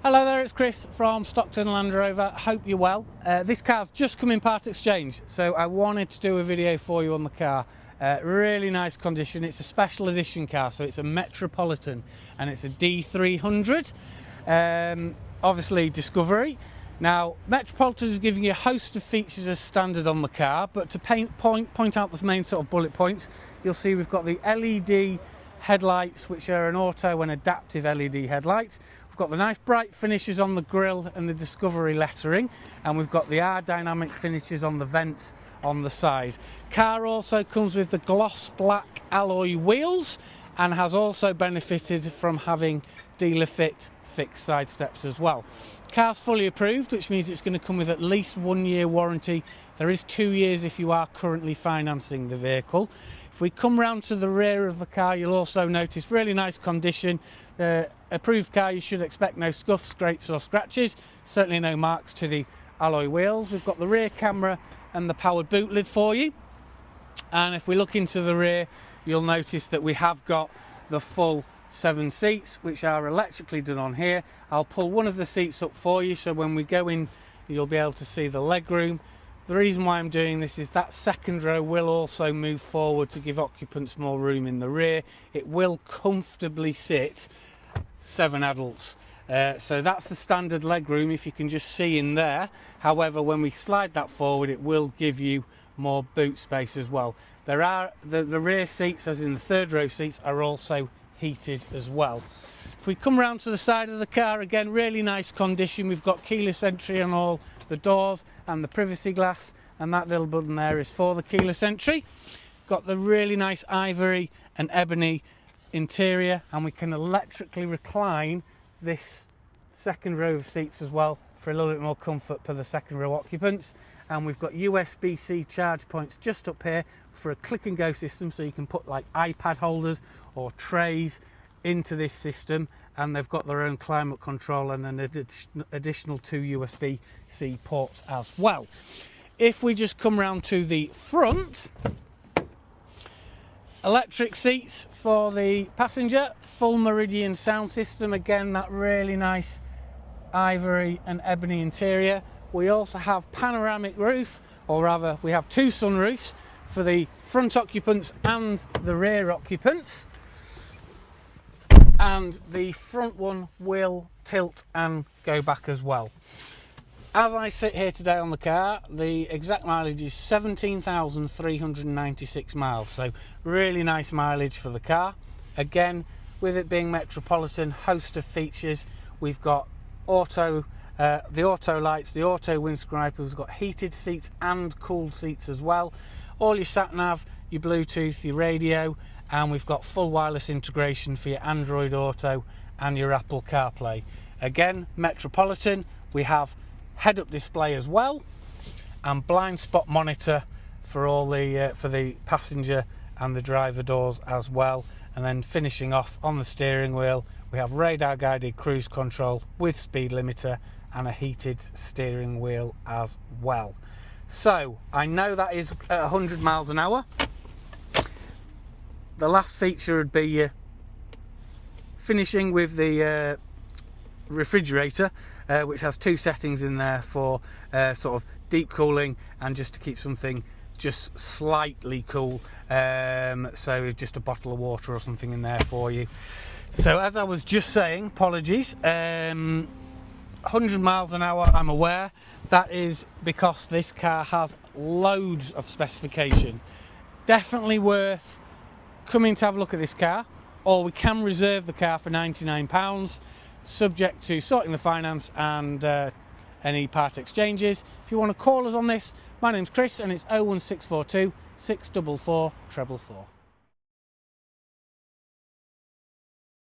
Hello there, it's Chris from Stockton Land Rover. Hope you're well. This car's just come in part exchange, so I wanted to do a video for you on the car. Really nice condition. It's a special edition car, so it's a Metropolitan and it's a D300. Obviously Discovery. Now, Metropolitan is giving you a host of features as standard on the car, but to point out the main sort of bullet points, you'll see we've got the LED headlights, which are an auto and adaptive LED headlights. We've got the nice bright finishes on the grille and the Discovery lettering, and we've got the aerodynamic finishes on the vents on the side. Car also comes with the gloss black alloy wheels and has also benefited from having dealer fit fixed side steps as well. Car's fully approved, which means it's going to come with at least 1 year warranty. There is 2 years if you are currently financing the vehicle. If we come round to the rear of the car, you'll also notice really nice condition. Approved car, you should expect no scuffs, scrapes or scratches. Certainly no marks to the alloy wheels. We've got the rear camera and the powered boot lid for you. And if we look into the rear, you'll notice that we have got the full 7 seats, which are electrically done on here. I'll pull one of the seats up for you, so when we go in, you'll be able to see the leg room. The reason why I'm doing this is that second row will also move forward to give occupants more room in the rear. It will comfortably sit 7 adults. So that's the standard leg room, if you can just see in there. However, when we slide that forward, it will give you more boot space as well. There are the rear seats, as in the third row seats, are also heated as well. If we come round to the side of the car, again, really nice condition. We've got keyless entry on all the doors and the privacy glass, and that little button there is for the keyless entry. Got the really nice ivory and ebony interior, and we can electrically recline this second row of seats as well for a little bit more comfort for the second row occupants. And we've got USB-C charge points just up here for a click and go system, so you can put like iPad holders or trays into this system, and they've got their own climate control and an additional 2 USB-C ports as well. If we just come round to the front, electric seats for the passenger, full Meridian sound system, again that really nice ivory and ebony interior. We also have panoramic roof, or rather we have 2 sunroofs for the front occupants and the rear occupants. And the front one will tilt and go back as well. As I sit here today on the car, the exact mileage is 17,396 miles, so really nice mileage for the car. Again, with it being Metropolitan, host of features. We've got the auto lights, the auto windscreen wipers. We've got heated seats and cooled seats as well. All your sat nav, your Bluetooth, your radio, and we've got full wireless integration for your Android Auto and your Apple CarPlay. Again, Metropolitan, we have head-up display as well, and blind spot monitor for all the for the passenger and the driver doors as well. And then finishing off on the steering wheel, we have radar guided cruise control with speed limiter and a heated steering wheel as well. So I know that is at 100 miles an hour. The last feature would be finishing with the refrigerator, which has 2 settings in there for sort of deep cooling and just to keep something just slightly cool. So just a bottle of water or something in there for you. So as I was just saying, apologies, 100 miles an hour, I'm aware. That is because this car has loads of specification. Definitely worth coming to have a look at this car, or we can reserve the car for £99, subject to sorting the finance and any part exchanges. If you want to call us on this, my name's Chris and it's 01642 644 444.